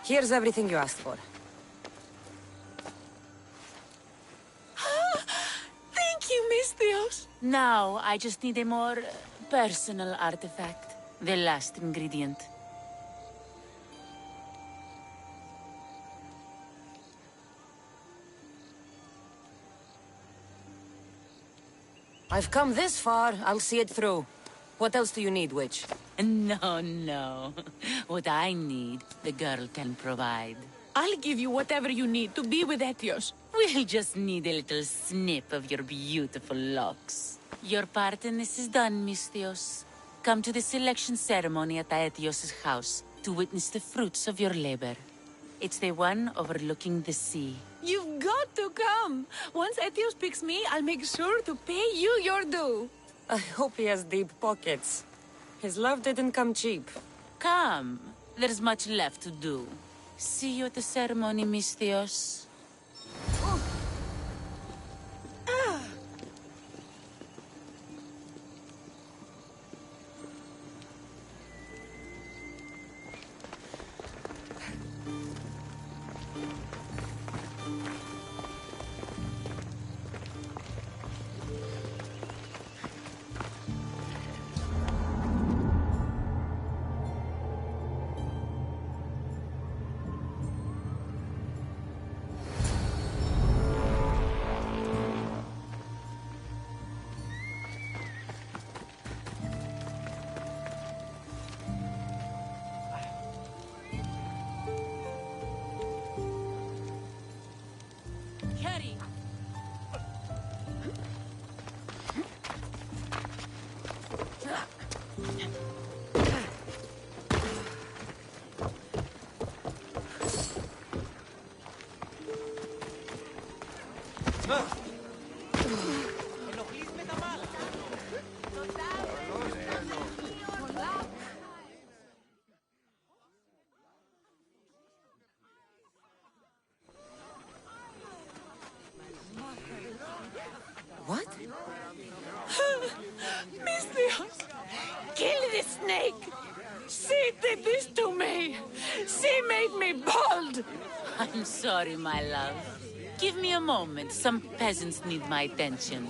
Here's everything you asked for. Thank you, Miss Theos. Now, I just need a more personal artifact. The last ingredient. I've come this far, I'll see it through. What else do you need, witch? No, no. What I need, the girl can provide. I'll give you whatever you need to be with Etios. We'll just need a little snip of your beautiful locks. Your part in this is done, Miss Theos. Come to the selection ceremony at Aetios' house to witness the fruits of your labor. It's the one overlooking the sea. You've got to come. Once Etios picks me, I'll make sure to pay you your due. I hope he has deep pockets. His love didn't come cheap. Come. There's much left to do. See you at the ceremony, Miss Theos. Carry! What? Miss Theos, kill this snake. She did this to me. She made me bald. I'm sorry, my love. Give me a moment. Some peasants need my attention.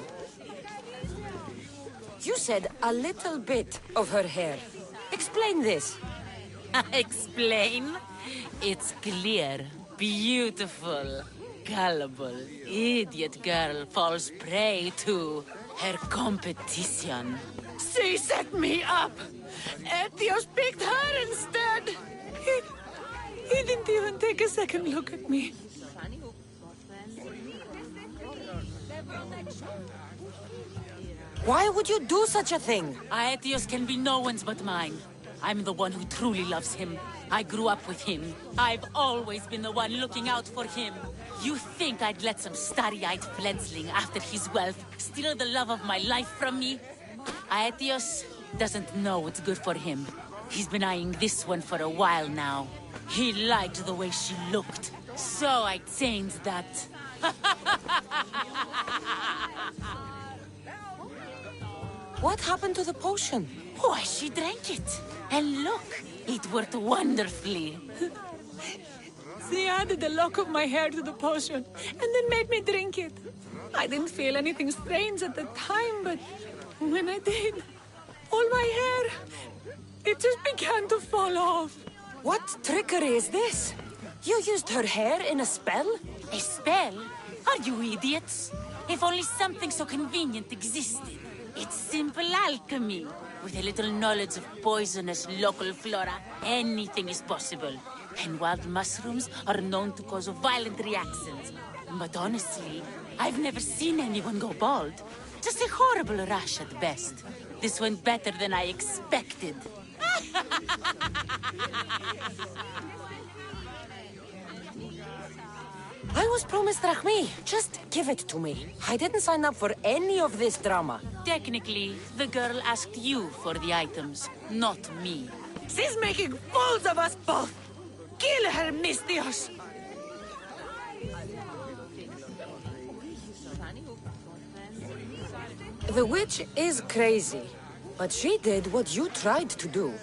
You said a little bit of her hair. Explain this. Explain? It's clear, beautiful, gullible, idiot girl falls prey to her competition. She set me up. Etios picked her instead. He didn't even take a second look at me. Why would you do such a thing? Aetios can be no one's but mine. I'm the one who truly loves him. I grew up with him. I've always been the one looking out for him. You think I'd let some starry-eyed fledgling after his wealth steal the love of my life from me? Aetios doesn't know what's good for him. He's been eyeing this one for a while now. He liked the way she looked. So I changed that. What happened to the potion? Why, she drank it. And look, it worked wonderfully. She added a lock of my hair to the potion and then made me drink it. I didn't feel anything strange at the time, but when I did, all my hair, it just began to fall off. What trickery is this? You used her hair in a spell? A spell? Are you idiots? If only something so convenient existed. It's simple alchemy. With a little knowledge of poisonous local flora, anything is possible. And wild mushrooms are known to cause violent reactions. But honestly, I've never seen anyone go bald. Just a horrible rash at best. This went better than I expected. I was promised Rahmi. Just give it to me. I didn't sign up for any of this drama. Technically, the girl asked you for the items, not me. She's making fools of us both. Kill her, Miss Theos. The witch is crazy, but she did what you tried to do.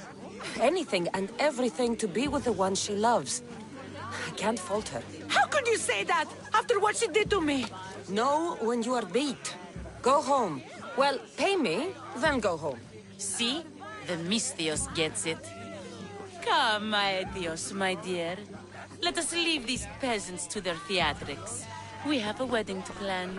Anything and everything to be with the one she loves. I can't fault her. How could you say that after what she did to me? Know when you are beat. Go home. Well, pay me, then go home. See? The Mystios gets it. Come, Aetios, my dear. Let us leave these peasants to their theatrics. We have a wedding to plan.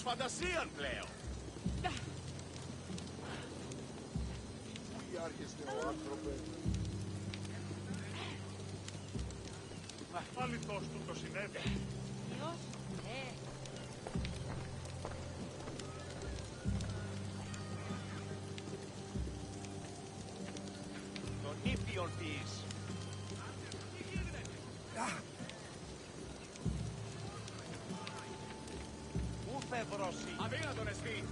Φαντασίαν πλέον. Πού άρχιστε ο άνθρωπε. Αληθώς του το συνέβη. Τον ήπιον της. Αδύνατον εστί.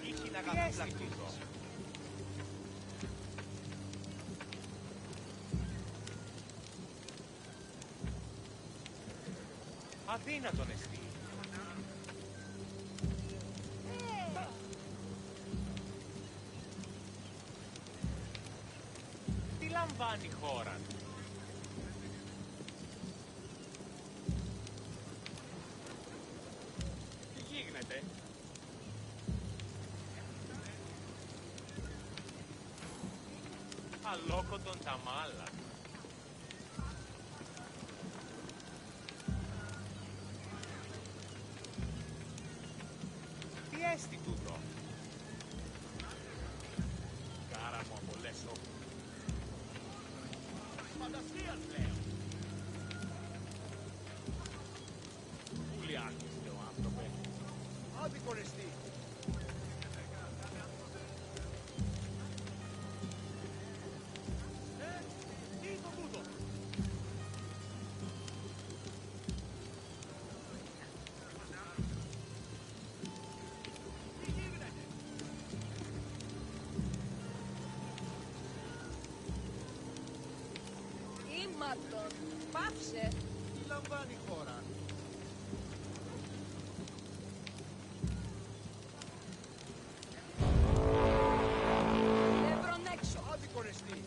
Είχε να καθυλακτήσω. Αδύνατον εστί. Τι λαμβάνει η χώρα. Αλόκοτον τα μάλα. Τι έστι τούτο. Κάρα μου απολέσω. Φαντασίας λέω. Πούλοι άρχιστε ο άνθρωπε. Άδικον εστί. Πάψε. Τι λαμβάνει η χώρα. Εύρον έξω. Άδικον εστί.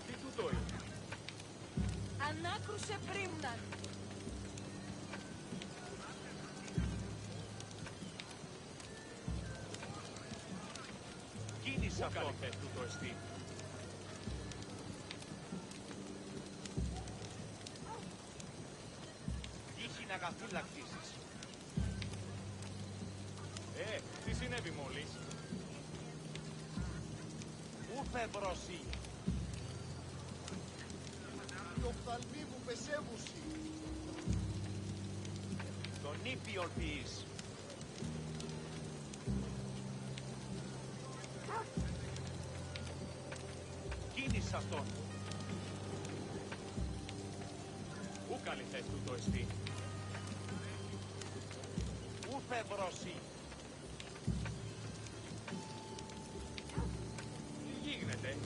Τι τούτο είναι. Ανάκρουσε πρίμναν. Κίνησε αυτό πες τούτο εστί. Είχε να καθυλακτήσεις. Τι συνέβη μόλις. Πού φευρώσει. Οι οφθαλμοί μου πεσέβουσι. Τον ήπιον ποιείς. Κίνησε αυτόν. Πού καλή θες τούτο εστί. Πού φευρώσει. Τι γίνεται.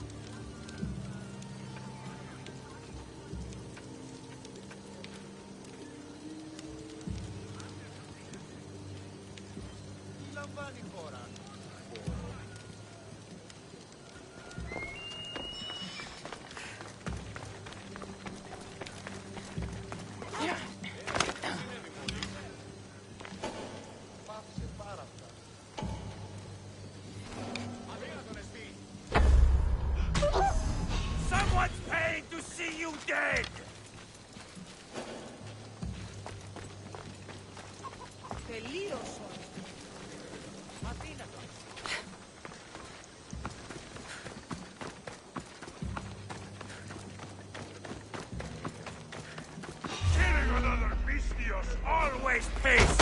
Τι λαμβάνει η χώρα. Someone's paying to see you dead! Τελείωσε. Αδύνατο. Killing another Mystios always pays!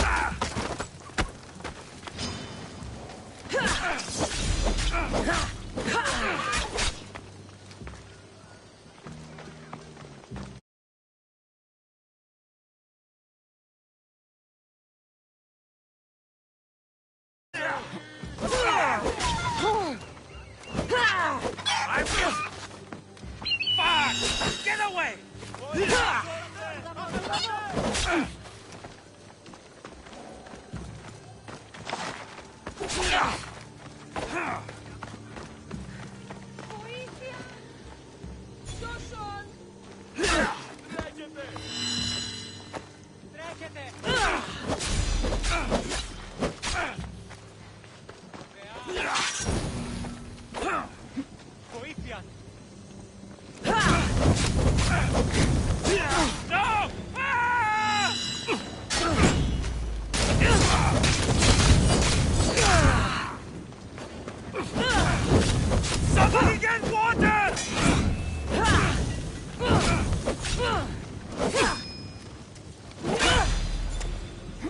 Somebody get water!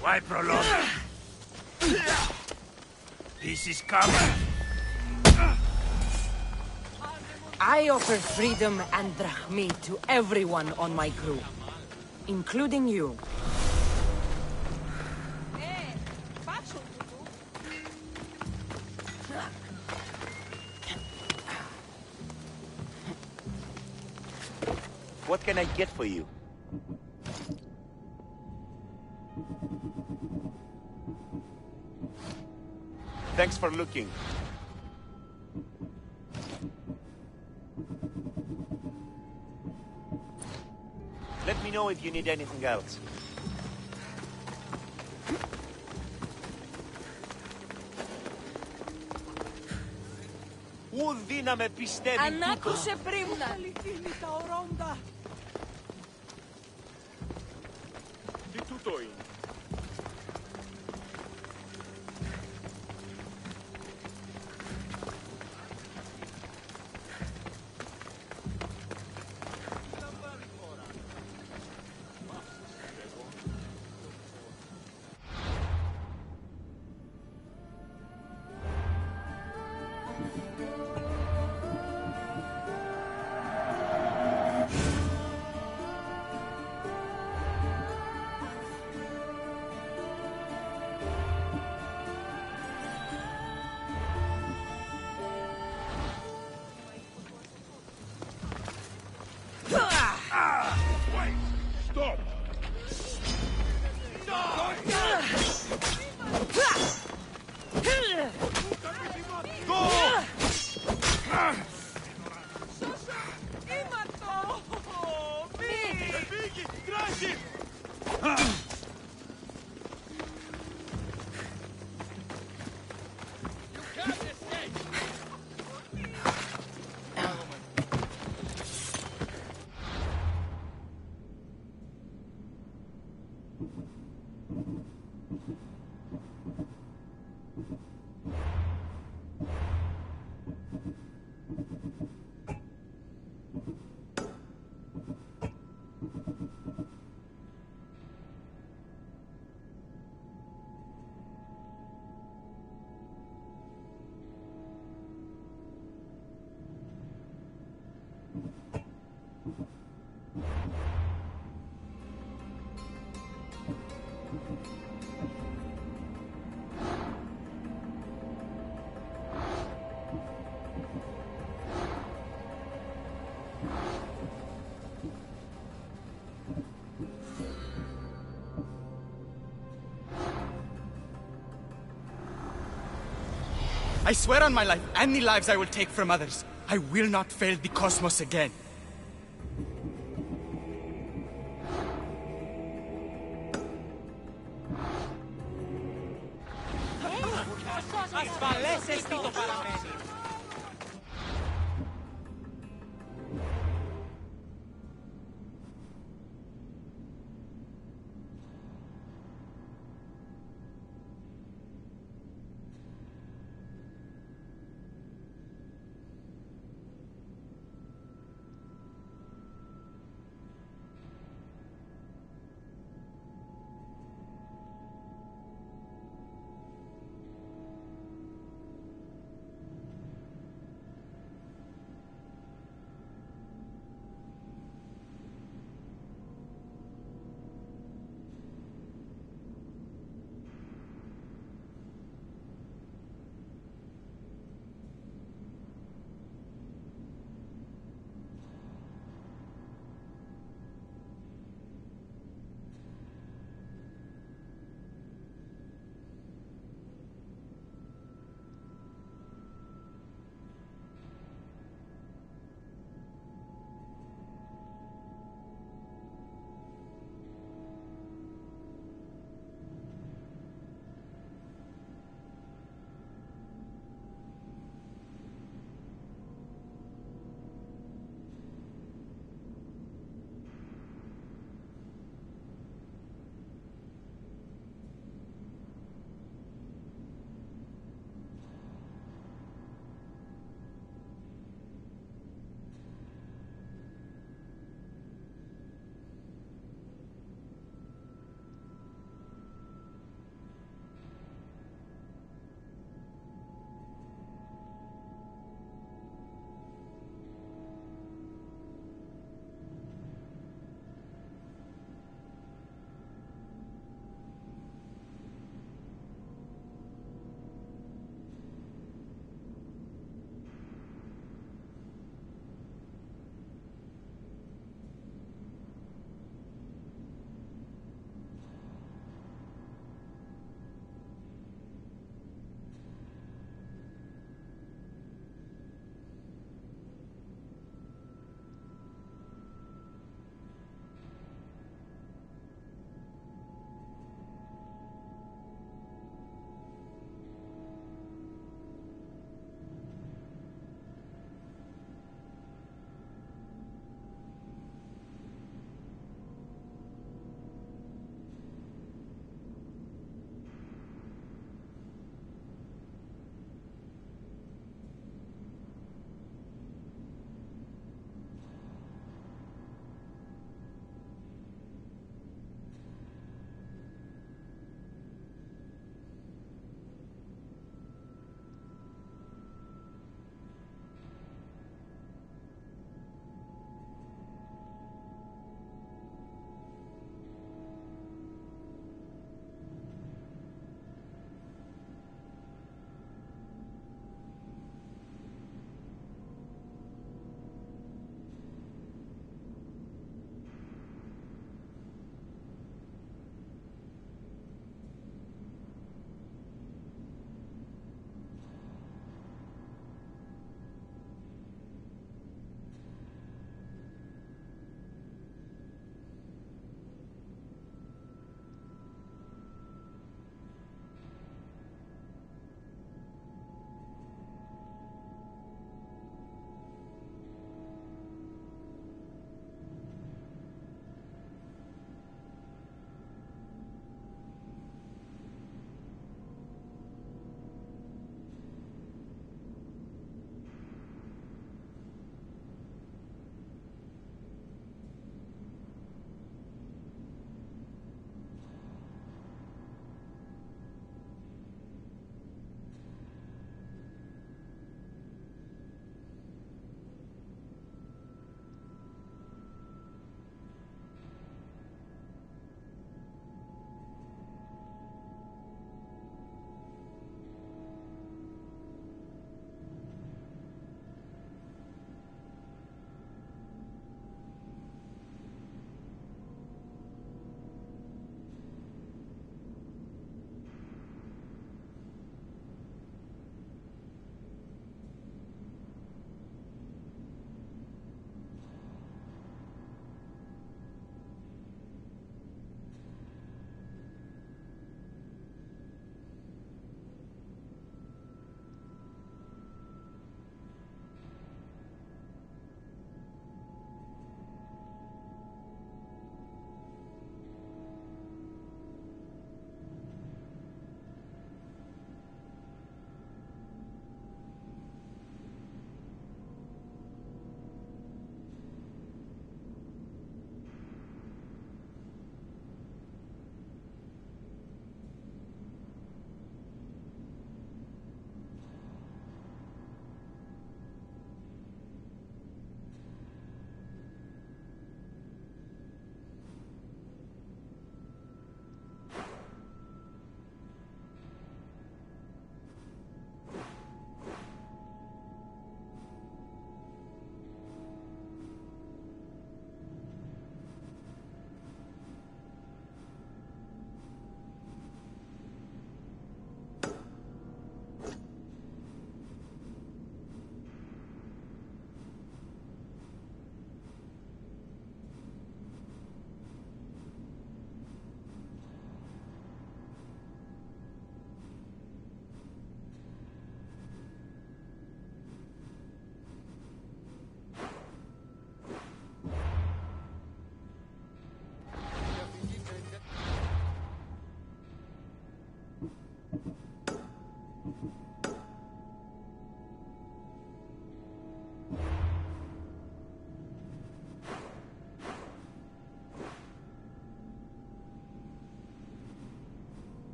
Why prolong it? This is coming. I offer freedom and drachmi to everyone on my crew, including you. What can I get for you? Thanks for looking. Let me know if you need anything else. Ουδή να με πιστεύει τούτο. Ανάκουσε πριν! Τι τούτο είναι? Wait! Stop! I swear on my life and the lives I will take from others, I will not fail the cosmos again.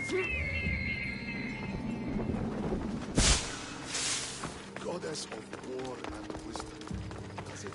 Goddess of war and wisdom. Does it?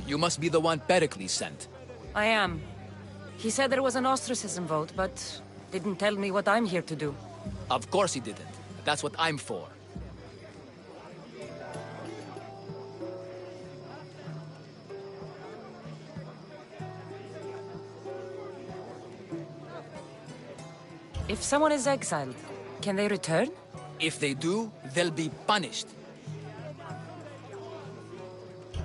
You must be the one Pericles sent. I am. He said there was an ostracism vote, but didn't tell me what I'm here to do. Of course he didn't. That's what I'm for. If someone is exiled, can they return? If they do, they'll be punished.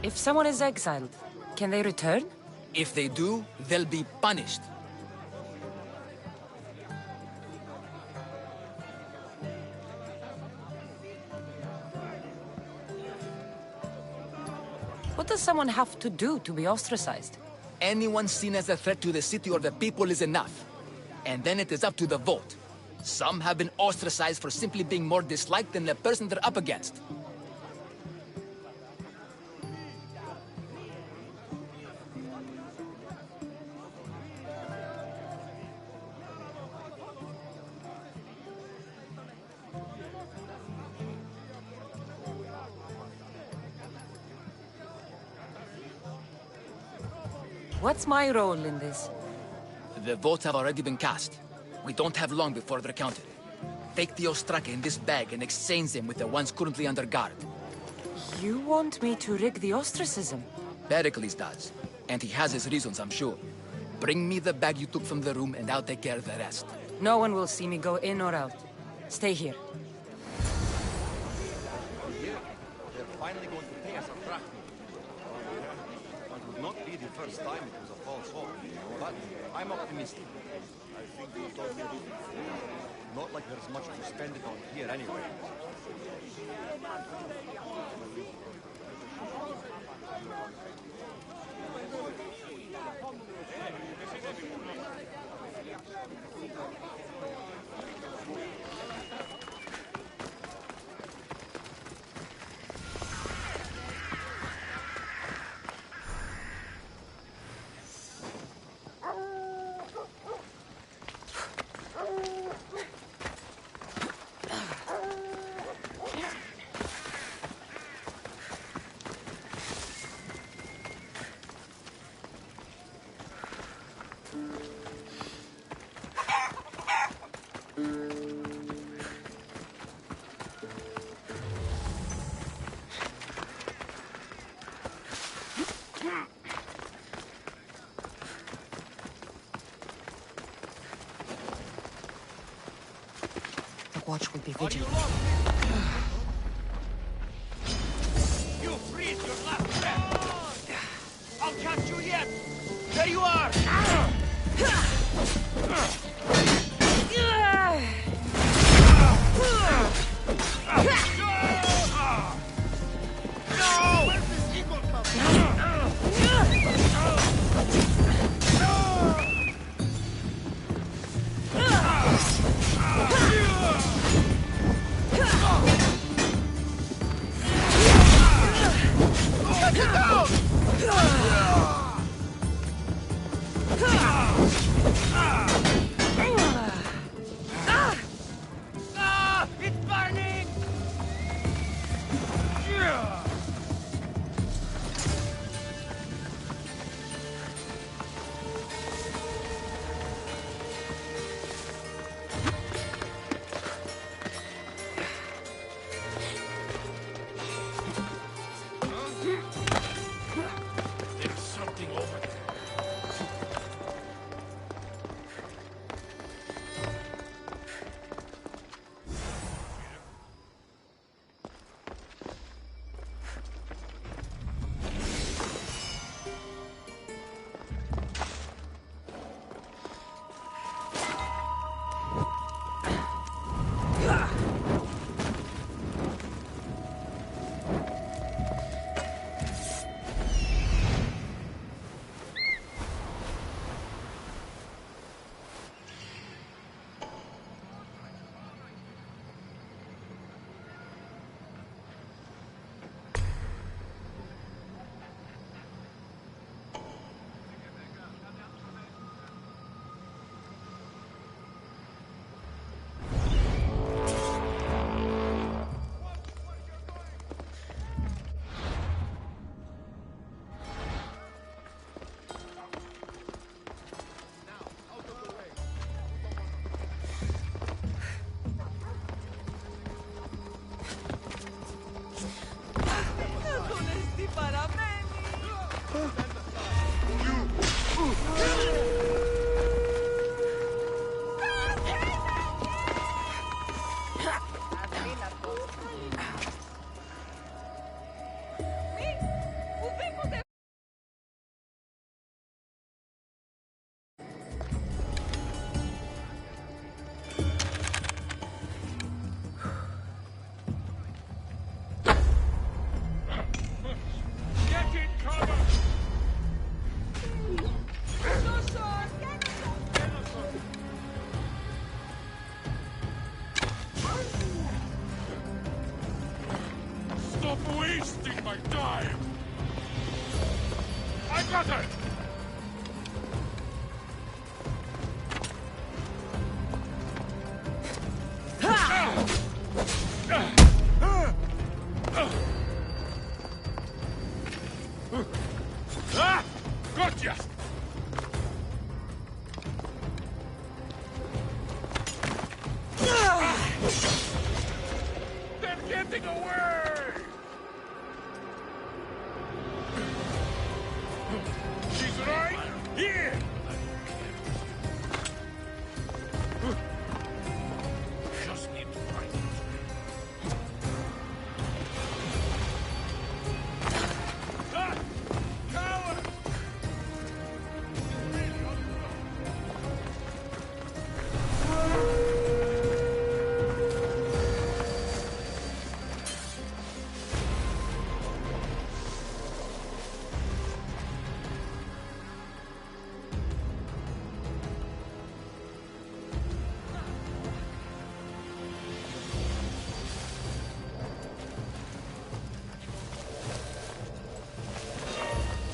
If someone is exiled, can they return? If they do, they'll be punished. What does someone have to do to be ostracized? Anyone seen as a threat to the city or the people is enough. And then it is up to the vote. Some have been ostracized for simply being more disliked than the person they're up against. What's my role in this? The votes have already been cast. We don't have long before they're counted. Take the Ostraka in this bag and exchange them with the ones currently under guard. You want me to rig the ostracism? Pericles does. And he has his reasons, I'm sure. Bring me the bag you took from the room and I'll take care of the rest. No one will see me go in or out. Stay here. They're finally going to pay us a drachma. It would not be the first time it was a false hope, but I'm optimistic. I think you told me not like there's much to spend it on here anyway. watch will be vigilant. You freeze your last breath! I'll catch you yet! There you are! No! Where's this eagle coming? It's burning! There's something over there. Get in cover! Stop wasting my time! I got her! Ah! Gotcha! They're getting away! She's right here! Just need to find her. Ah! Coward!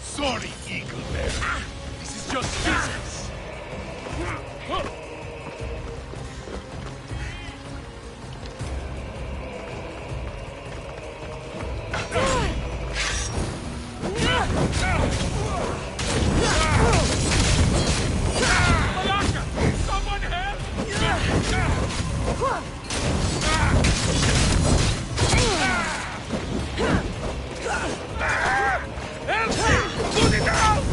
Sorry, Eagle Bear. This is just business. Malaka! Someone help! Help me! Put it out!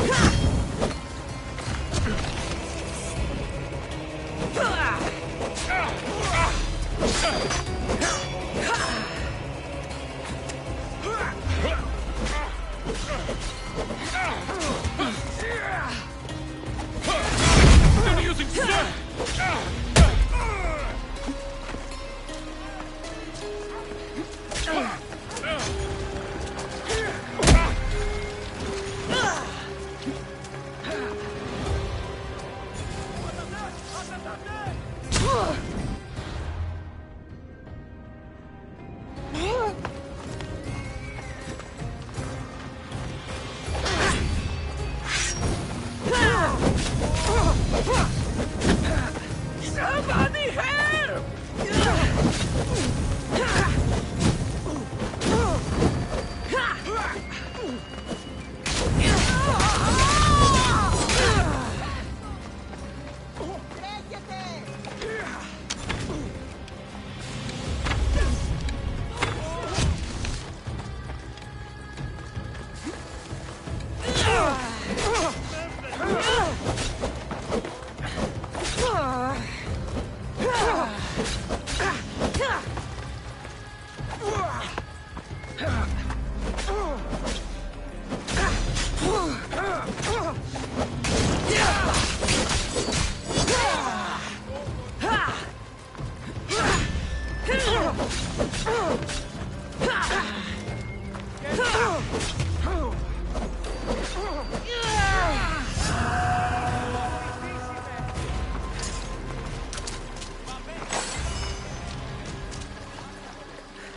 Somebody help!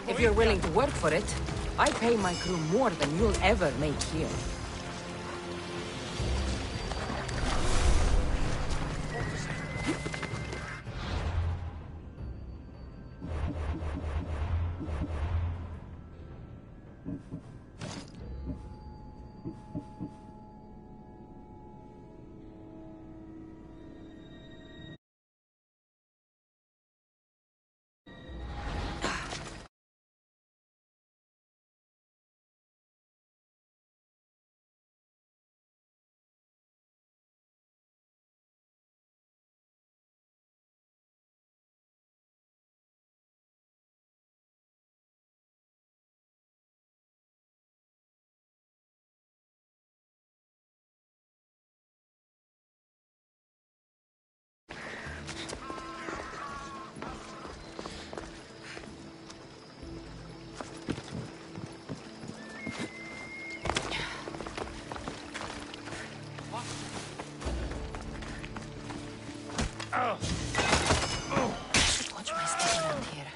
If you're willing to work for it, I pay my crew more than you'll ever make here. Watch my step around here.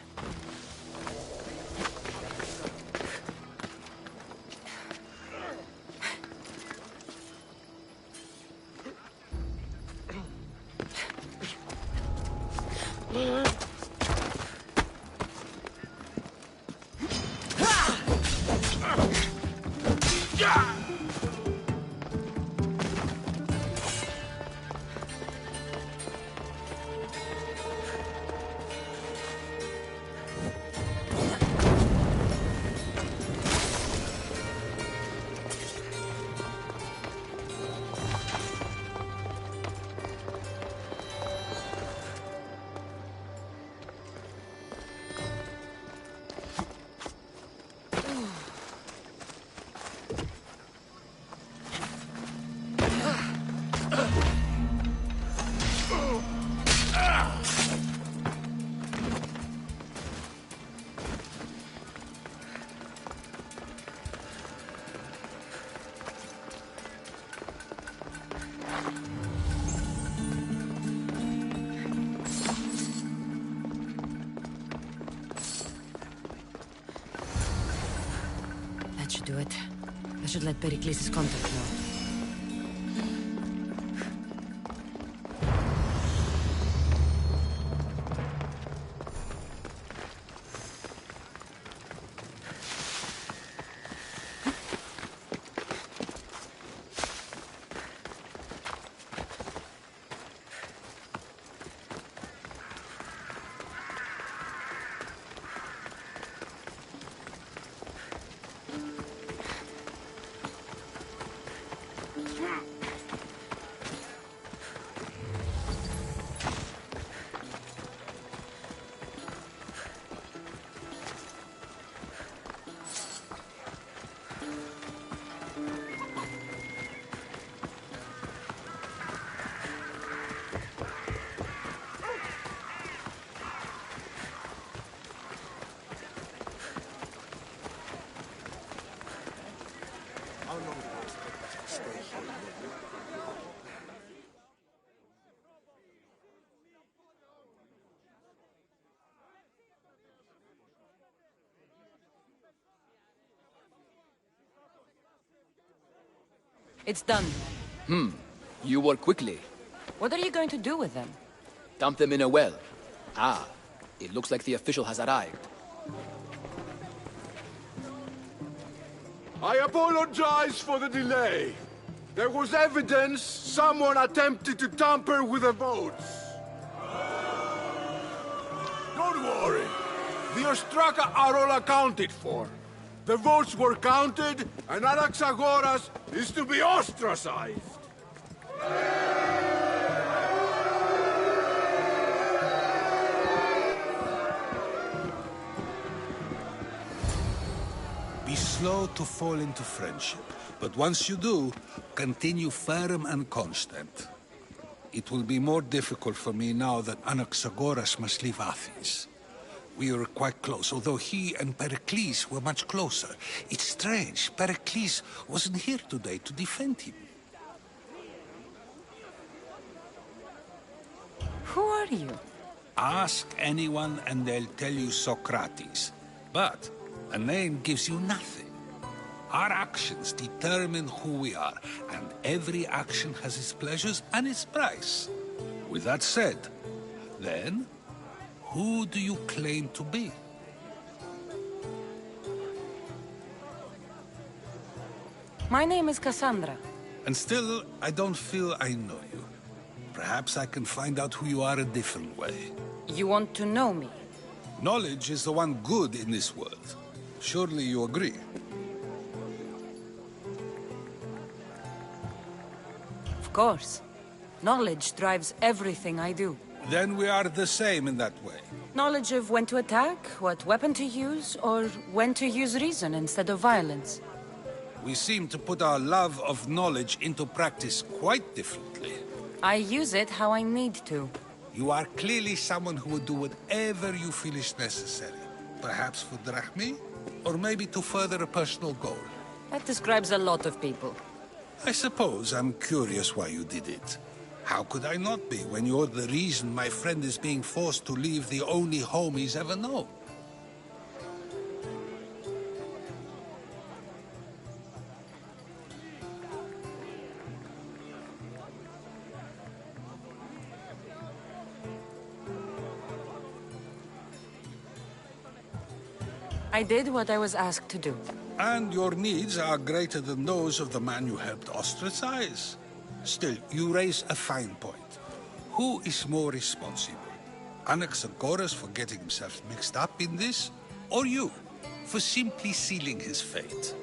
That should do it. I should let Pericles' contact know. It's done. You work quickly. What are you going to do with them? Dump them in a well. Ah, it looks like the official has arrived. I apologize for the delay. There was evidence someone attempted to tamper with the votes. Don't worry. The Ostraka are all accounted for. The votes were counted, and Anaxagoras is to be ostracized. Be slow to fall into friendship, but once you do, continue firm and constant. It will be more difficult for me now that Anaxagoras must leave Athens. We were quite close, although he and Pericles were much closer. It's strange, Pericles wasn't here today to defend him. Who are you? Ask anyone and they'll tell you Socrates. But a name gives you nothing. Our actions determine who we are, and every action has its pleasures and its price. With that said, then, who do you claim to be? My name is Cassandra. And still, I don't feel I know you. Perhaps I can find out who you are a different way. You want to know me? Knowledge is the one good in this world. Surely you agree? Of course. Knowledge drives everything I do. Then we are the same in that way. Knowledge of when to attack, what weapon to use, or when to use reason instead of violence. We seem to put our love of knowledge into practice quite differently. I use it how I need to. You are clearly someone who would do whatever you feel is necessary. Perhaps for drachmi, or maybe to further a personal goal. That describes a lot of people. I suppose I'm curious why you did it. How could I not be when you're the reason my friend is being forced to leave the only home he's ever known? I did what I was asked to do. And your needs are greater than those of the man you helped ostracize. Still, you raise a fine point. Who is more responsible? Anaxagoras for getting himself mixed up in this? Or you, for simply sealing his fate?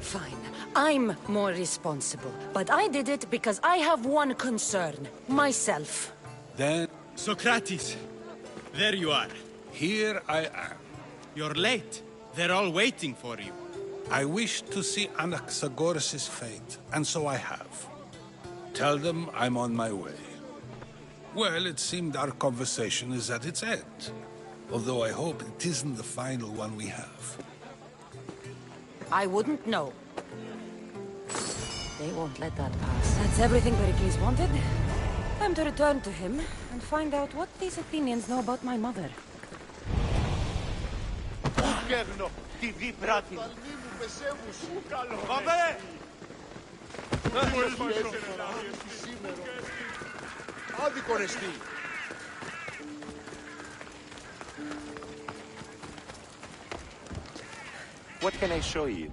Fine. I'm more responsible. But I did it because I have one concern. Myself. Then, Socrates, there you are. here I am. You're late. They're all waiting for you. I wish to see Anaxagoras' fate, and so I have. Tell them I'm on my way. Well, it seemed our conversation is at its end. Although I hope it isn't the final one we have. I wouldn't know. They won't let that pass. That's everything Pericles wanted. Time to return to him and find out what these Athenians know about my mother. Κέρνο, τη δι πράτη. Πάμε! Άδικο ρεστή. What can I show you?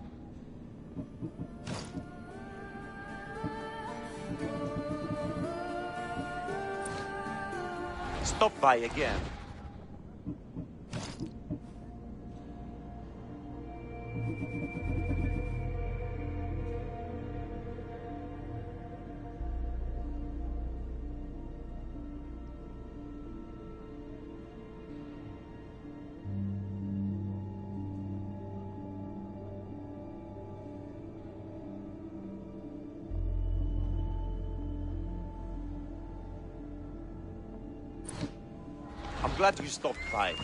Stop by again. I'm glad you stopped by.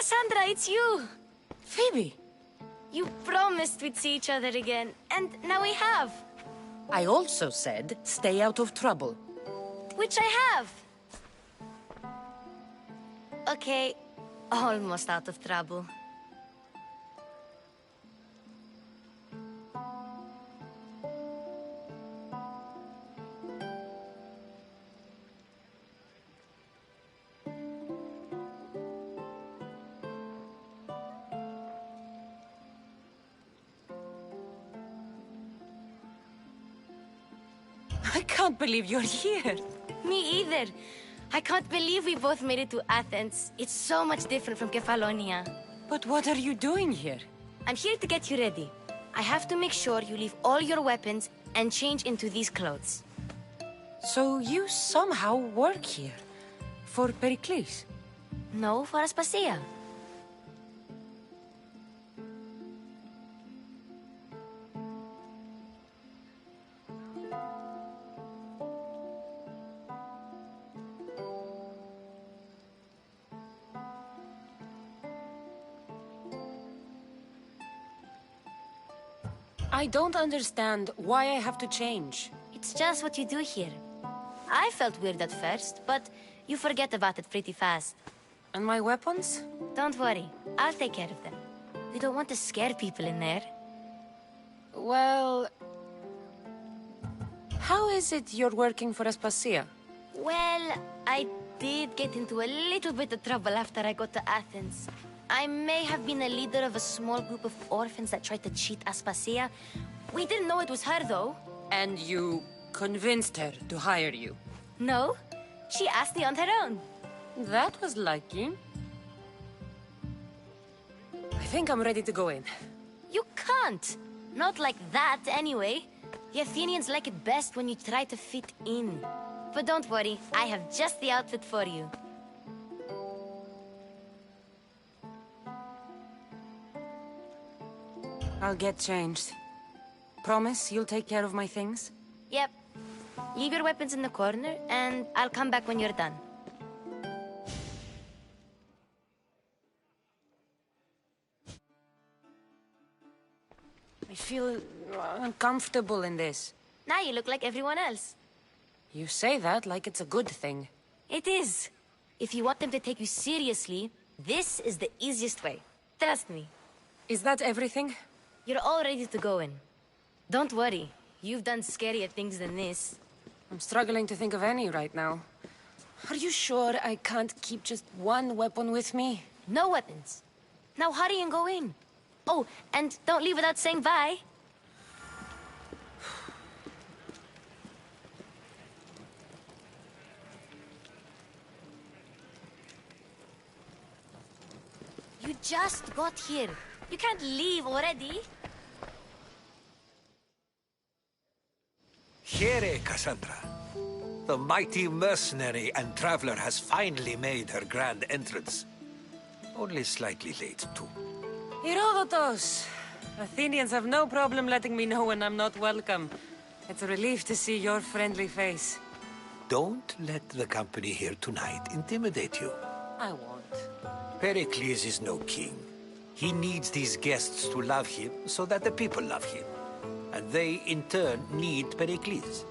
Cassandra, it's you! Phoebe! You promised we'd see each other again, and now we have. I also said, stay out of trouble. Which I have. Okay, almost out of trouble. I can't believe you're here. Me either. I can't believe we both made it to Athens. It's so much different from Kefalonia. But what are you doing here? I'm here to get you ready. I have to make sure you leave all your weapons and change into these clothes. So you somehow work here? For Pericles? No, for Aspasia. I don't understand why I have to change. It's just what you do here. I felt weird at first, but you forget about it pretty fast. And my weapons? Don't worry, I'll take care of them. We don't want to scare people in there. Well... How is it you're working for Aspasia? Well, I did get into a little bit of trouble after I got to Athens. I may have been a leader of a small group of orphans that tried to cheat Aspasia. We didn't know it was her, though. And you convinced her to hire you? No, she asked me on her own. That was lucky. I think I'm ready to go in. You can't. Not like that, anyway. The Athenians like it best when you try to fit in. But don't worry, I have just the outfit for you. I'll get changed. Promise you'll take care of my things? Yep. Leave your weapons in the corner, and I'll come back when you're done. I feel uncomfortable in this. Now you look like everyone else. You say that like it's a good thing. It is. If you want them to take you seriously, this is the easiest way. Trust me. Is that everything? You're all ready to go in. Don't worry. You've done scarier things than this. I'm struggling to think of any right now. Are you sure I can't keep just one weapon with me? No weapons. Now hurry and go in. Oh, and don't leave without saying bye. You just got here. You can't leave already. Here, Cassandra. The mighty mercenary and traveler has finally made her grand entrance. Only slightly late, too. Herodotus! Athenians have no problem letting me know when I'm not welcome. It's a relief to see your friendly face. Don't let the company here tonight intimidate you. I won't. Pericles is no king. He needs these guests to love him so that the people love him. And they, in turn, need Pericles.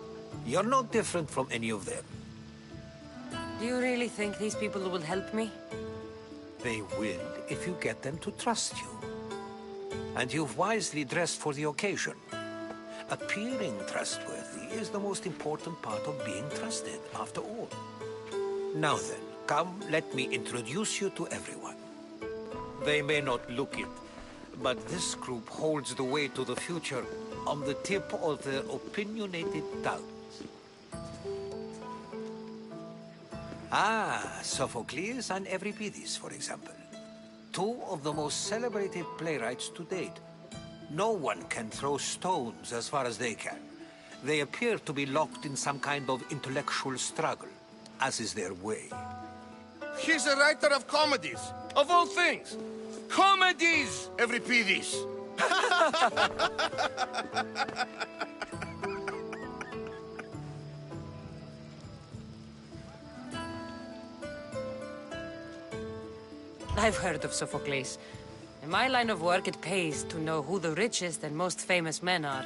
You're no different from any of them. Do you really think these people will help me? They will if you get them to trust you. And you've wisely dressed for the occasion. Appearing trustworthy is the most important part of being trusted, after all. Now then, come, let me introduce you to everyone. They may not look it, but this group holds the way to the future on the tip of their opinionated tongues. Ah, Sophocles and Euripides, for example. Two of the most celebrated playwrights to date. No one can throw stones as far as they can. They appear to be locked in some kind of intellectual struggle, as is their way. He's a writer of comedies, of all things. Comedies, Euripides. I've heard of Sophocles. In my line of work, it pays to know who the richest and most famous men are.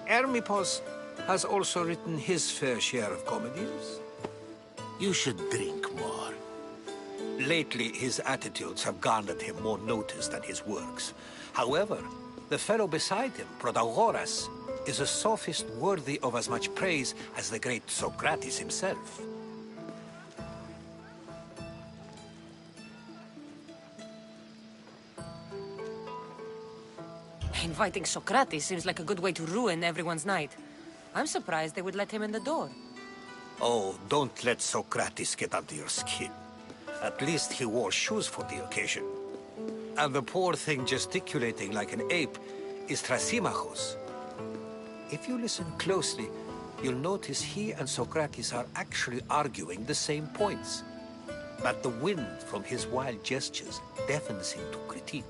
Hermippos has also written his fair share of comedies. You should drink more. Lately, his attitudes have garnered him more notice than his works. However, the fellow beside him, Protagoras, is a sophist worthy of as much praise as the great Socrates himself. Inviting Socrates seems like a good way to ruin everyone's night. I'm surprised they would let him in the door. Oh, don't let Socrates get under your skin. At least he wore shoes for the occasion. And the poor thing gesticulating like an ape is Thrasymachos. If you listen closely, you'll notice he and Socrates are actually arguing the same points. But the wind from his wild gestures deafens him to critique.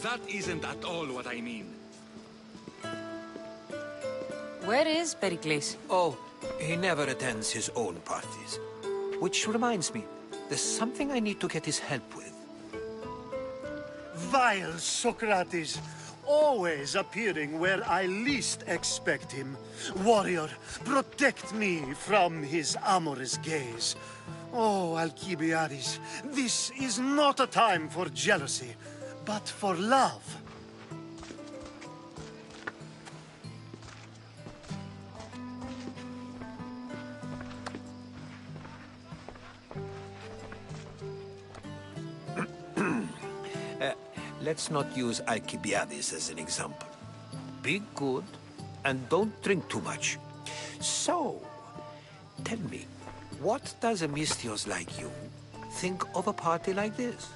That isn't at all what I mean. Where is Pericles? Oh, he never attends his own parties. Which reminds me, there's something I need to get his help with. Vile Socrates, always appearing where I least expect him. Warrior, protect me from his amorous gaze. Oh, Alcibiades, this is not a time for jealousy, but for love. Let's not use Alcibiades as an example. Be good, and don't drink too much. So, tell me, what does a Misthios like you think of a party like this?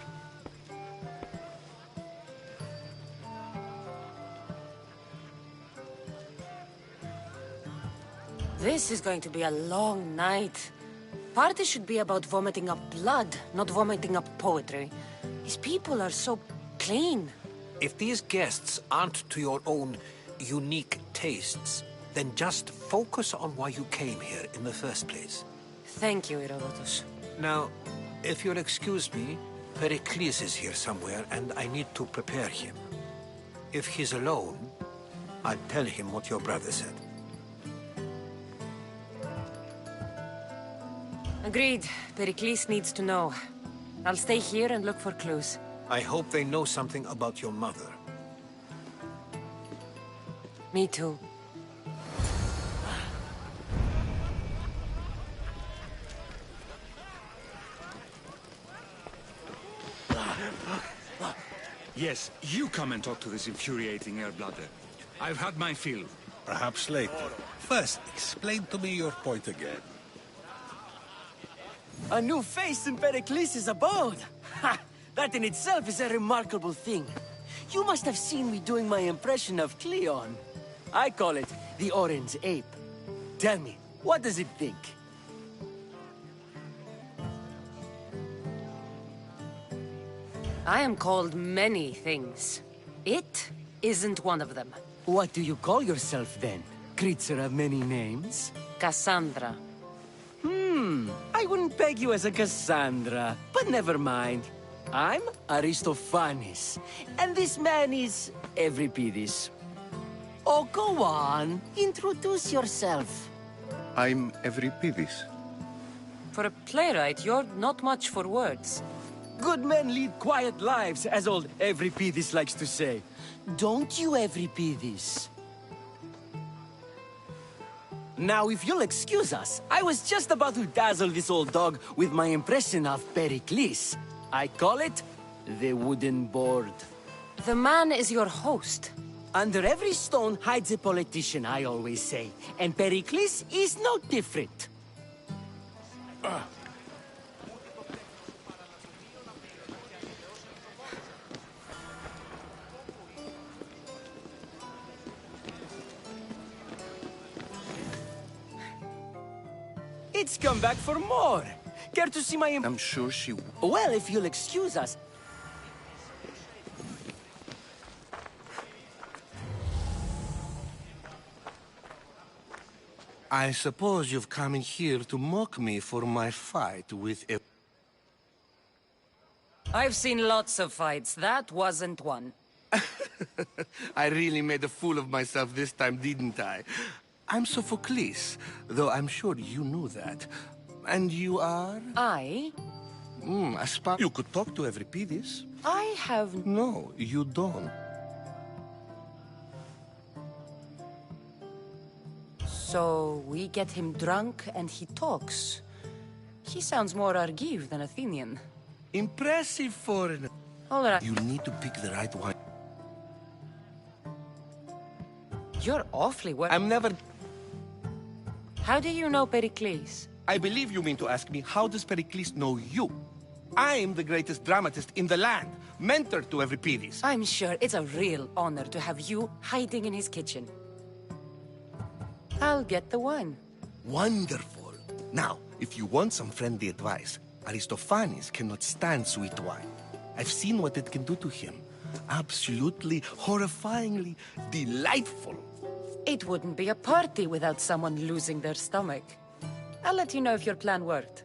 This is going to be a long night. Party should be about vomiting up blood, not vomiting up poetry. These people are so clean. If these guests aren't to your own unique tastes, then just focus on why you came here in the first place. Thank you, Herodotus. Now, if you'll excuse me, Pericles is here somewhere, and I need to prepare him. If he's alone, I'll tell him what your brother said. Agreed. Pericles needs to know. I'll stay here and look for clues. I hope they know something about your mother. Me too. Yes, you come and talk to this infuriating air-blooder. I've had my fill. Perhaps later. First, explain to me your point again. A new face in Pericles' abode! Ha! That in itself is a remarkable thing. You must have seen me doing my impression of Cleon. I call it the Orange Ape. Tell me, what does it think? I am called many things. It isn't one of them. What do you call yourself then? Creature of many names? Cassandra. I wouldn't peg you as a Cassandra, but never mind. I'm Aristophanes, and this man is Euripides. Oh, go on. Introduce yourself. I'm Euripides. For a playwright, you're not much for words. Good men lead quiet lives, as old Euripides likes to say. Don't you, Euripides? Now, if you'll excuse us, I was just about to dazzle this old dog with my impression of Pericles. I call it the wooden board. The man is your host. Under every stone hides a politician, I always say. And Pericles is no different. It's come back for more. Care to see my I'm sure she... Well, if you'll excuse us. I suppose you've come in here to mock me for my fight with a... I've seen lots of fights. That wasn't one. I really made a fool of myself this time, didn't I? I'm Sophocles, though I'm sure you knew that. And you are? I? You could talk to Euripides. I have... No, you don't. So, we get him drunk and he talks. He sounds more Argive than Athenian. Impressive foreigner. All right. You need to pick the right one. You're awfully well... I'm never... How do you know Pericles? I believe you mean to ask me, how does Pericles know you? I'm the greatest dramatist in the land, mentor to Euripides. I'm sure it's a real honor to have you hiding in his kitchen. I'll get the wine. Wonderful. Now, if you want some friendly advice, Aristophanes cannot stand sweet wine. I've seen what it can do to him. Absolutely, horrifyingly delightful. It wouldn't be a party without someone losing their stomach. I'll let you know if your plan worked.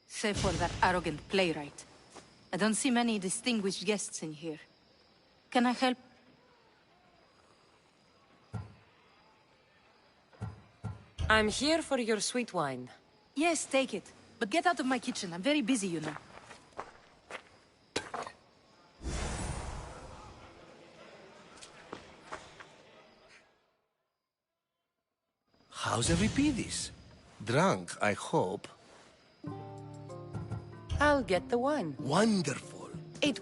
Save for that arrogant playwright. I don't see many distinguished guests in here. Can I help? I'm here for your sweet wine. Yes, take it. But get out of my kitchen. I'm very busy, you know. How's Euripides? Drunk, I hope. I'll get the wine. Wonderful. It...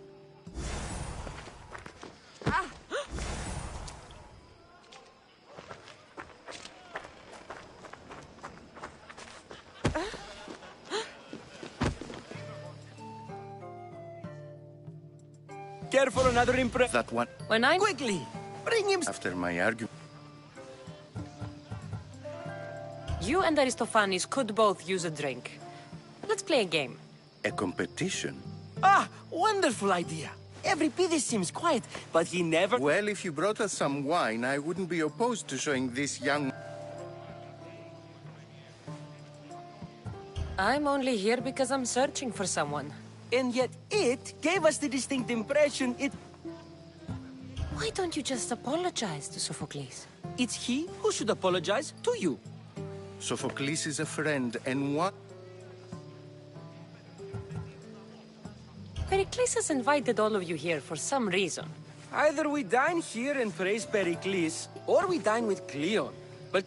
Care for another impress? That one. When I... Quickly! Bring him... After my argument. You and Aristophanes could both use a drink. Let's play a game. A competition? Ah, wonderful idea. Euripides seems quiet, but he never... Well, if you brought us some wine, I wouldn't be opposed to showing this young... I'm only here because I'm searching for someone. And yet it gave us the distinct impression it... Why don't you just apologize to Sophocles? It's he who should apologize to you. Sophocles is a friend, and what? Pericles has invited all of you here for some reason. Either we dine here and praise Pericles, or we dine with Cleon. But...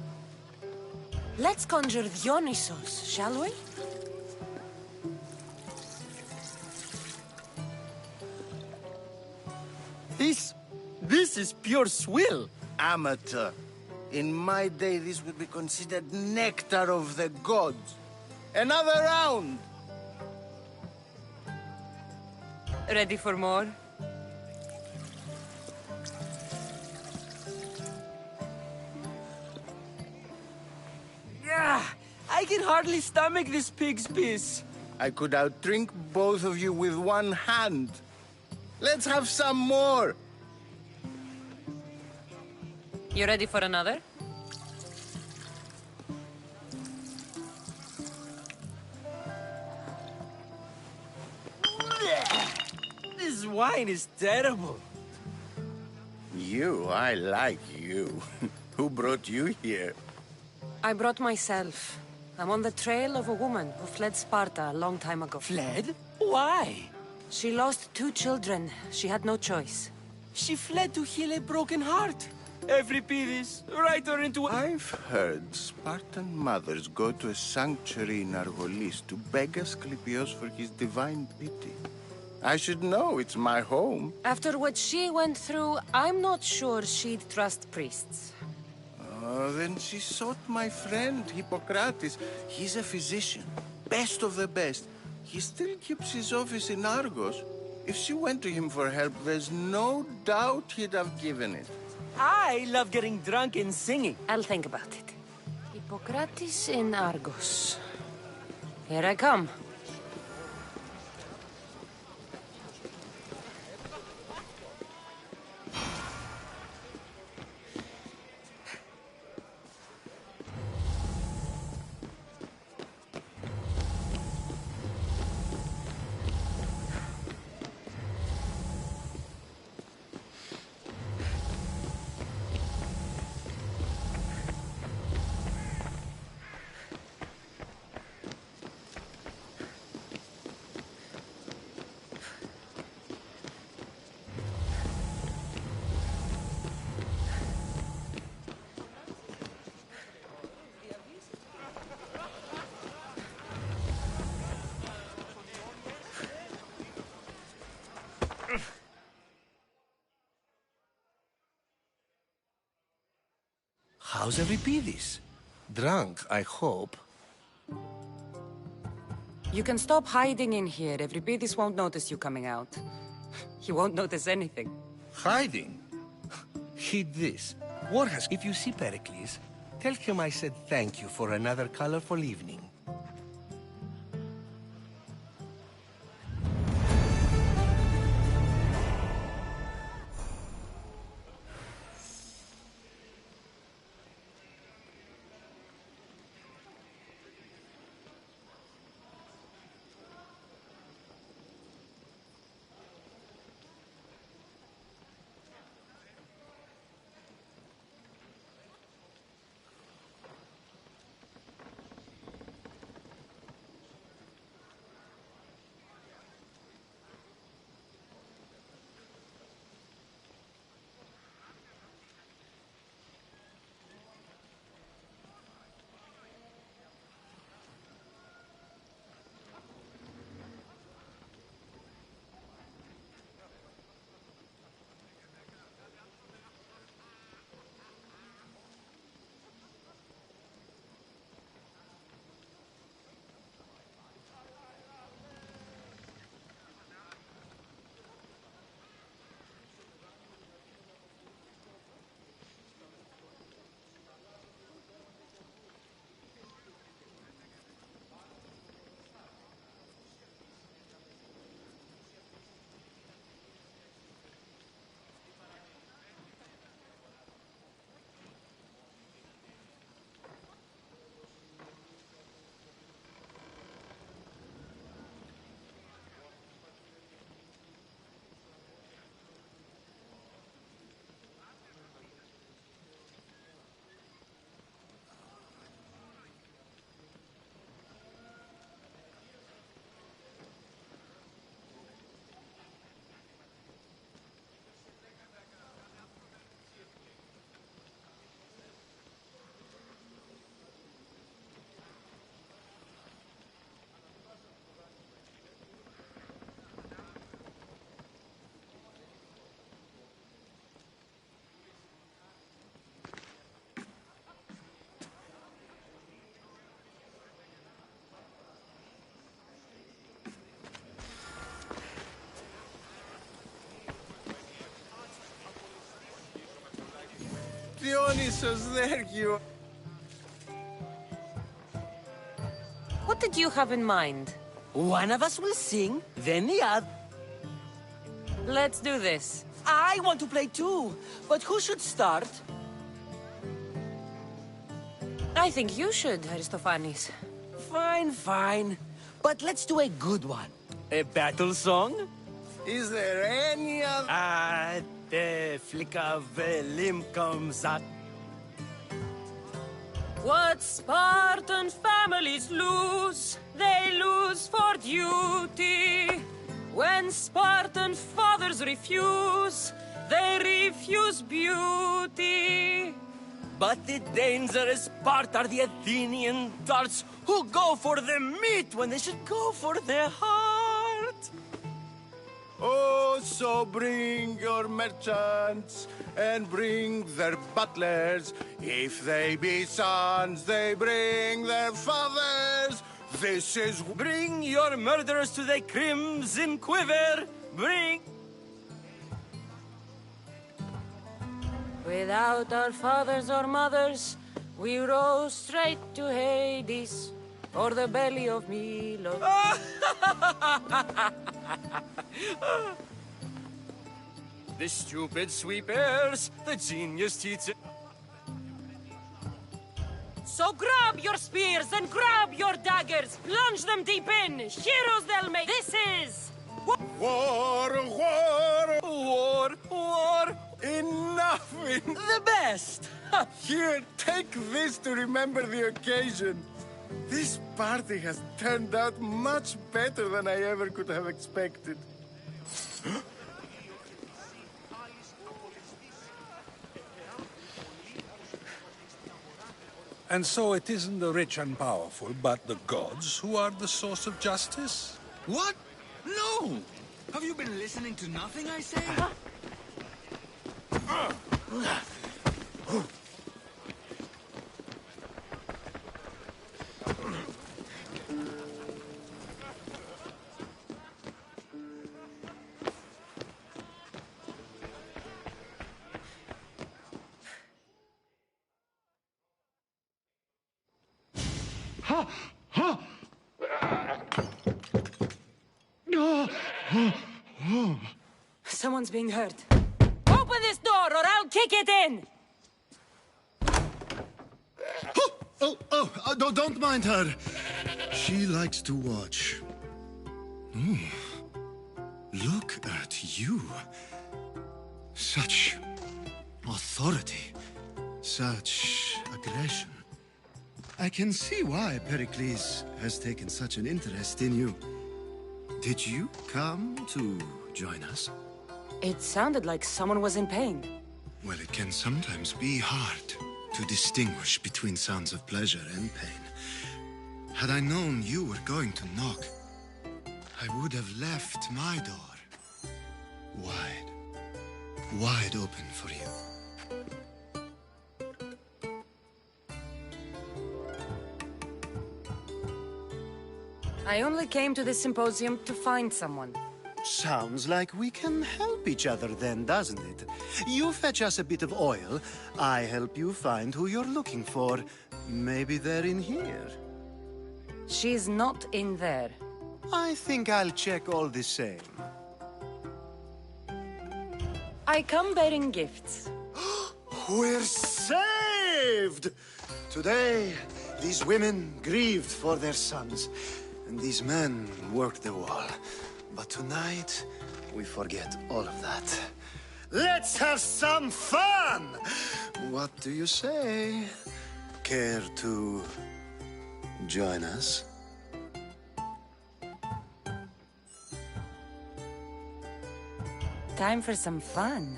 Let's conjure Dionysos, shall we? This is pure swill. Amateur. In my day, this would be considered nectar of the gods. Another round! Ready for more? Yeah, I can hardly stomach this pig's piss. I could outdrink both of you with one hand. Let's have some more! You ready for another? This wine is terrible. I like you. Who brought you here? I brought myself. I'm on the trail of a woman who fled Sparta a long time ago. Fled? Why? She lost 2 children. She had no choice. She fled to heal a broken heart. Euripides, write her into... I've heard Spartan mothers go to a sanctuary in Argolis to beg Asclepios for his divine pity. I should know, it's my home. After what she went through, I'm not sure she'd trust priests. Then she sought my friend, Hippocrates. He's a physician, best of the best. He still keeps his office in Argos. If she went to him for help, there's no doubt he'd have given it. I love getting drunk and singing. I'll think about it. Hippocrates in Argos. Here I come. How's Euripides? Drunk, I hope. You can stop hiding in here. Euripides won't notice you coming out. He won't notice anything. Hiding? Heed this. War has... If you see Pericles, tell him I said thank you for another colorful evening. Dionysus, there you... What did you have in mind? One of us will sing, then the other. Let's do this. I want to play too, but who should start? I think you should, Aristophanes. Fine, fine. But let's do a good one. A battle song? Is there any other... At the flick of a limb comes out. What Spartan families lose, they lose for duty. When Spartan fathers refuse, they refuse beauty. But the dangerous part are the Athenian darts who go for the meat when they should go for the heart. Oh, so bring your merchants and bring their butlers. If they be sons, they bring their fathers. This is... Bring your murderers to the crimson quiver. Bring... Without our fathers or mothers, we rose straight to Hades, or the belly of Milo. The stupid sweepers, the genius teacher. So grab your spears and grab your daggers, plunge them deep in, heroes they'll make. This is... War, war, war, war. Enough! The best! Here, take this to remember the occasion. This party has turned out much better than I ever could have expected. And so it isn't the rich and powerful, but the gods who are the source of justice? What? No! Have you been listening to nothing I say? Someone's being hurt. Open this door or I'll kick it in! Don't mind her. She likes to watch. Ooh. Look at you. Such authority. Such aggression. I can see why Pericles has taken such an interest in you. Did you come to join us? It sounded like someone was in pain. Well, it can sometimes be hard to distinguish between sounds of pleasure and pain. Had I known you were going to knock, I would have left my door wide open for you. I only came to this symposium to find someone. Sounds like we can help each other then, doesn't it? You fetch us a bit of oil, I help you find who you're looking for. Maybe they're in here. She's not in there. I think I'll check all the same. I come bearing gifts. We're saved! Today, these women grieved for their sons, and these men worked the wall. But tonight, we forget all of that. Let's have some fun! What do you say? Care to join us? Time for some fun.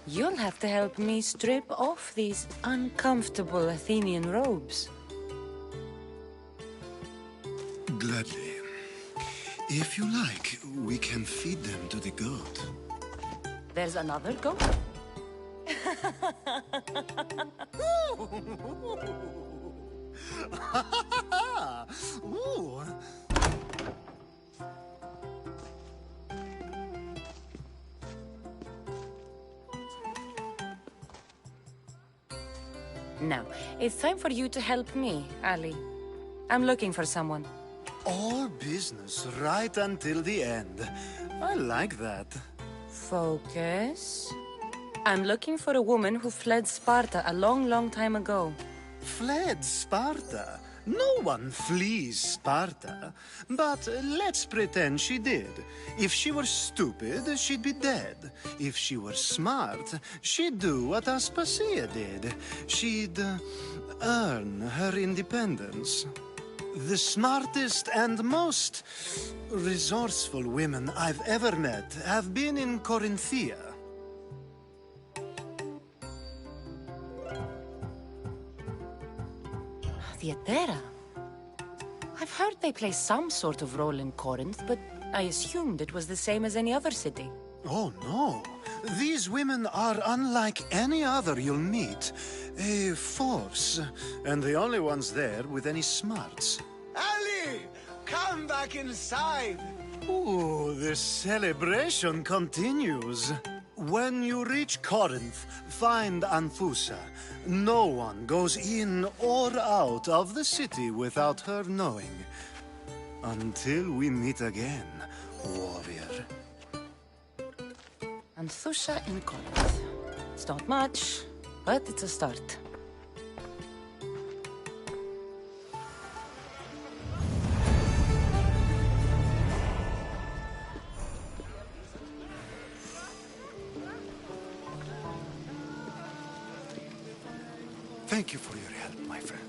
You'll have to help me strip off these uncomfortable Athenian robes. Gladly. If you like, we can feed them to the goat. There's another goat? Ooh. Now, it's time for you to help me, Ali. I'm looking for someone. All business right until the end. I like that. Focus. I'm looking for a woman who fled Sparta a long, long time ago. Fled Sparta? No one flees Sparta. But let's pretend she did. If she were stupid, she'd be dead. If she were smart, she'd do what Aspasia did. She'd earn her independence. The smartest and most resourceful women I've ever met have been in Corinthia. Theatera. I've heard they play some sort of role in Corinth, but I assumed it was the same as any other city. Oh, no. These women are unlike any other you'll meet. A force, and the only ones there with any smarts. Ali! Come back inside! Ooh, the celebration continues. When you reach Corinth, find Anthusa. No one goes in or out of the city without her knowing. Until we meet again, warrior. Anthusa in Corinth. It's not much, but it's a start. Thank you for your help, my friend.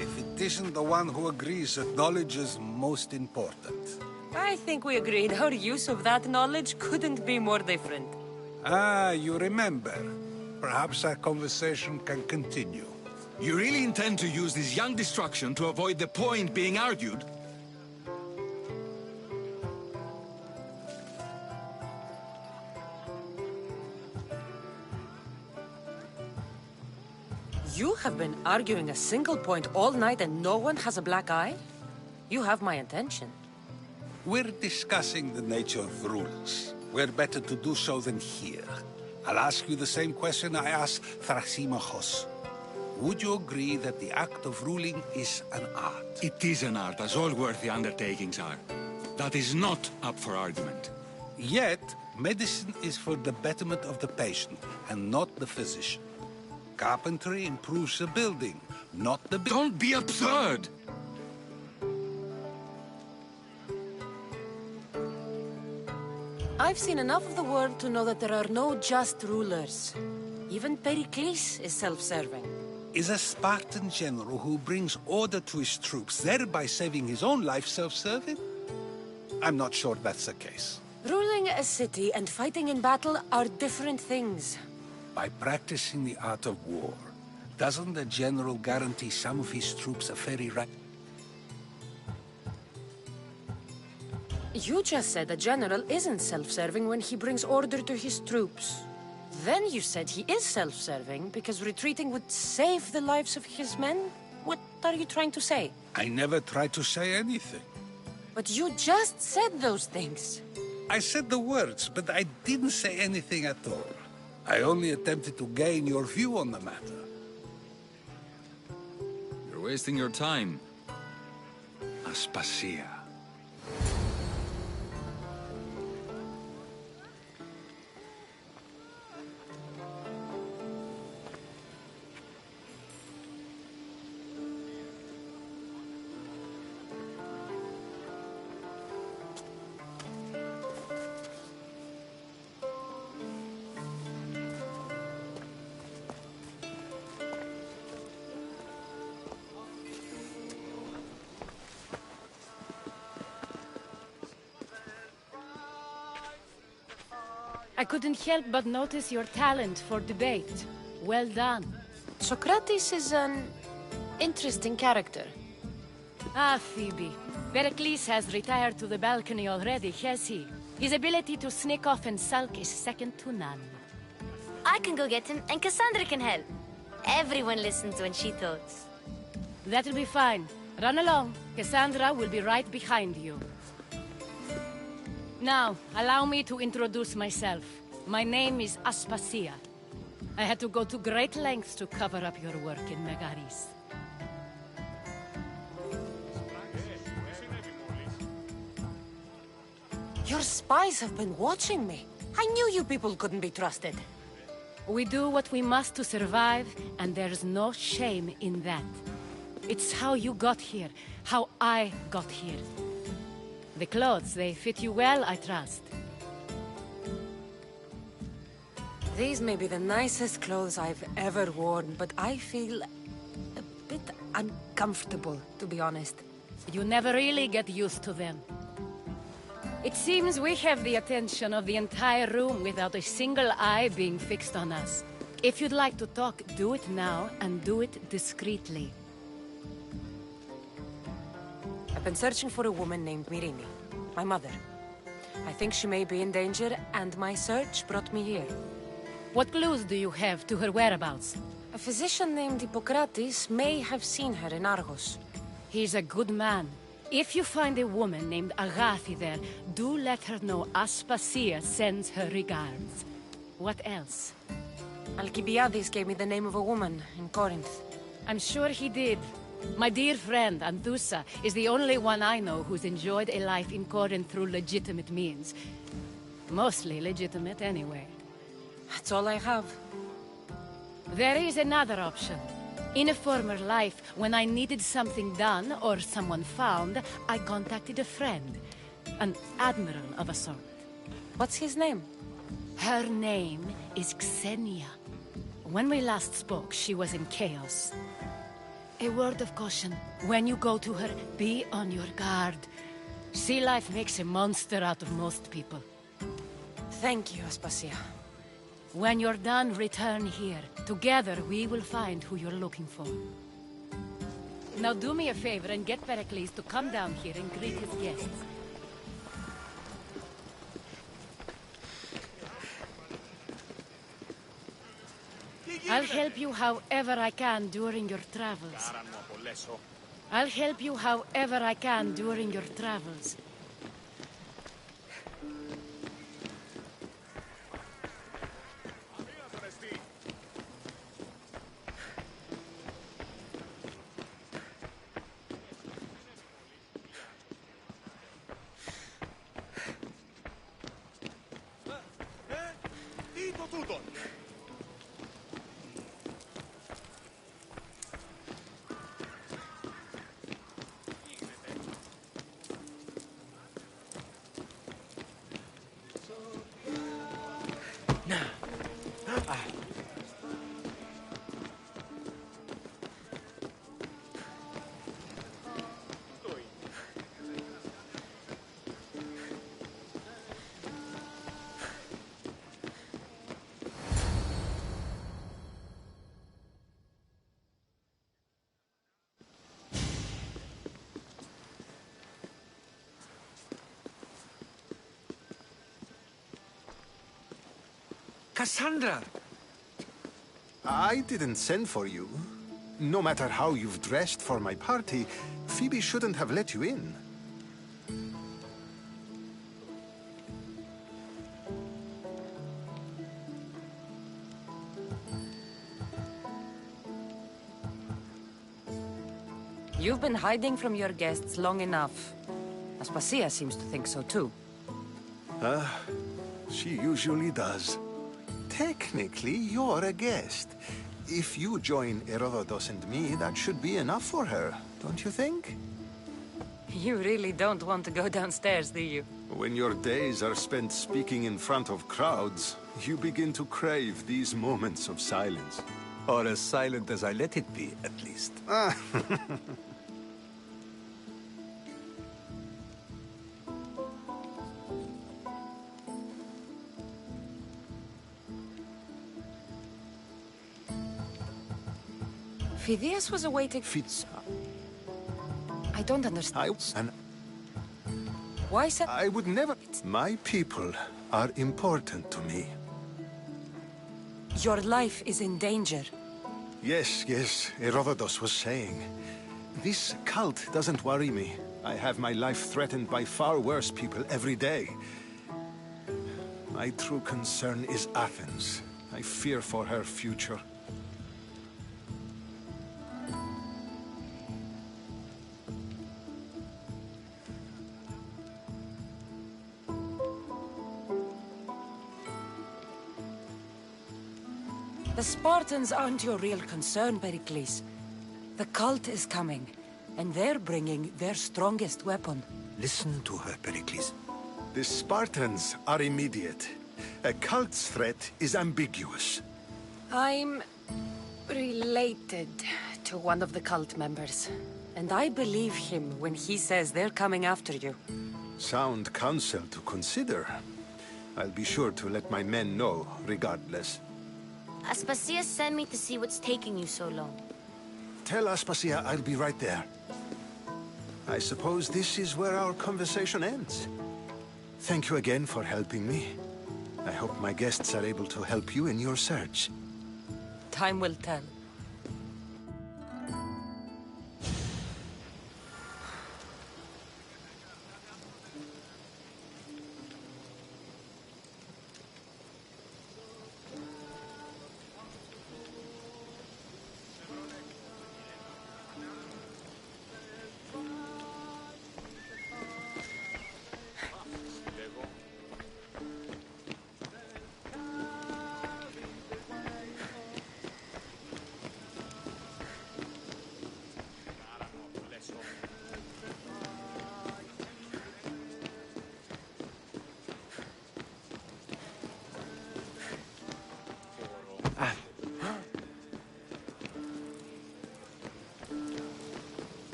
If it isn't the one who agrees that knowledge is most important. I think we agreed our use of that knowledge couldn't be more different. You remember. Perhaps our conversation can continue. You really intend to use this young destruction to avoid the point being argued? You have been arguing a single point all night and no one has a black eye? You have my attention. We're discussing the nature of rules. Where better to do so than here? I'll ask you the same question I asked Thrasymachos. Would you agree that the act of ruling is an art? It is an art, as all worthy undertakings are. That is not up for argument. Yet, medicine is for the betterment of the patient, and not the physician. Carpentry improves the building, not the... Don't be absurd! I've seen enough of the world to know that there are no just rulers. Even Pericles is self-serving. Is a Spartan general who brings order to his troops, thereby saving his own life, self-serving? I'm not sure that's the case. Ruling a city and fighting in battle are different things. By practicing the art of war, doesn't the general guarantee some of his troops a fairy right? You just said a general isn't self-serving when he brings order to his troops. Then you said he is self-serving because retreating would save the lives of his men? What are you trying to say? I never tried to say anything. But you just said those things. I said the words, but I didn't say anything at all. I only attempted to gain your view on the matter. You're wasting your time. Aspasia. I couldn't help but notice your talent for debate. Well done. Socrates is an interesting character. Ah, Phoebe. Pericles has retired to the balcony already, has he? His ability to sneak off and sulk is second to none. I can go get him, and Cassandra can help. Everyone listens when she talks. That'll be fine. Run along. Cassandra will be right behind you. Now, allow me to introduce myself. My name is Aspasia. I had to go to great lengths to cover up your work in Megaris. Your spies have been watching me. I knew you people couldn't be trusted. We do what we must to survive, and there's no shame in that. It's how you got here, how I got here. The clothes, they fit you well, I trust. These may be the nicest clothes I've ever worn, but I feel a bit uncomfortable, to be honest. You never really get used to them. It seems we have the attention of the entire room without a single eye being fixed on us. If you'd like to talk, do it now, and do it discreetly. I've been searching for a woman named Myrine, my mother. I think she may be in danger, and my search brought me here. What clues do you have to her whereabouts? A physician named Hippocrates may have seen her in Argos. He's a good man. If you find a woman named Agathi there, do let her know Aspasia sends her regards. What else? Alcibiades gave me the name of a woman in Corinth. I'm sure he did. My dear friend, Anthusa, is the only one I know who's enjoyed a life in Corinth through legitimate means. Mostly legitimate, anyway. That's all I have. There is another option. In a former life, when I needed something done or someone found, I contacted a friend. An admiral of a sort. What's his name? Her name is Xenia. When we last spoke, she was in chaos. A word of caution. When you go to her, be on your guard. Sea life makes a monster out of most people. Thank you, Aspasia. When you're done, return here. Together, we will find who you're looking for. Now do me a favor and get Pericles to come down here and greet his guests. I'll help you however I can during your travels. I'll help you however I can during your travels. Dito tutto! Cassandra! I didn't send for you. No matter how you've dressed for my party, Phoebe shouldn't have let you in. You've been hiding from your guests long enough. Aspasia seems to think so too. She usually does. Technically, you're a guest. If you join Herodotus and me, that should be enough for her, don't you think? You really don't want to go downstairs, do you? When your days are spent speaking in front of crowds, you begin to crave these moments of silence. Or as silent as I let it be, at least. Phidias was awaiting... I don't understand. Why said... I would never... My people are important to me. Your life is in danger. Yes, Herodotus was saying. This cult doesn't worry me. I have my life threatened by far worse people every day. My true concern is Athens. I fear for her future. The Spartans aren't your real concern, Pericles. The cult is coming, and they're bringing their strongest weapon. Listen to her, Pericles. The Spartans are immediate. A cult's threat is ambiguous. I'm related to one of the cult members, and I believe him when he says they're coming after you. Sound counsel to consider. I'll be sure to let my men know, regardless. Aspasia sent me to see what's taking you so long. Tell Aspasia I'll be right there. I suppose this is where our conversation ends. Thank you again for helping me. I hope my guests are able to help you in your search. Time will tell.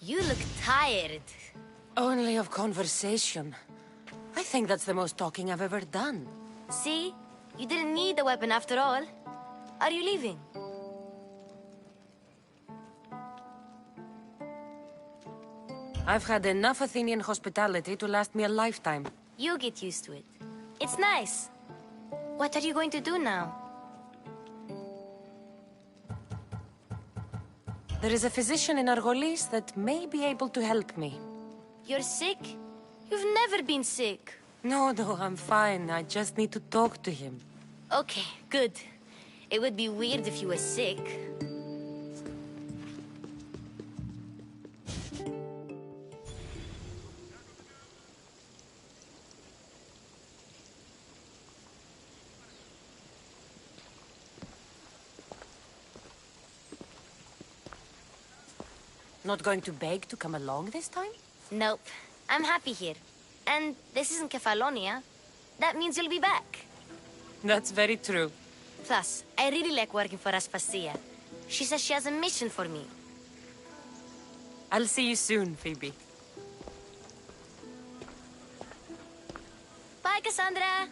You look tired. Only of conversation. I think that's the most talking I've ever done. See? You didn't need the weapon after all. Are you leaving? I've had enough Athenian hospitality to last me a lifetime. You get used to it. It's nice. What are you going to do now? There is a physician in Argolis that may be able to help me. You're sick? You've never been sick. No, I'm fine. I just need to talk to him. Okay, good. It would be weird if you were sick. Not going to beg to come along this time? Nope. I'm happy here. And this isn't Kefalonia. That means you'll be back. That's very true. Plus, I really like working for Aspasia. She says she has a mission for me. I'll see you soon, Phoebe. Bye, Cassandra!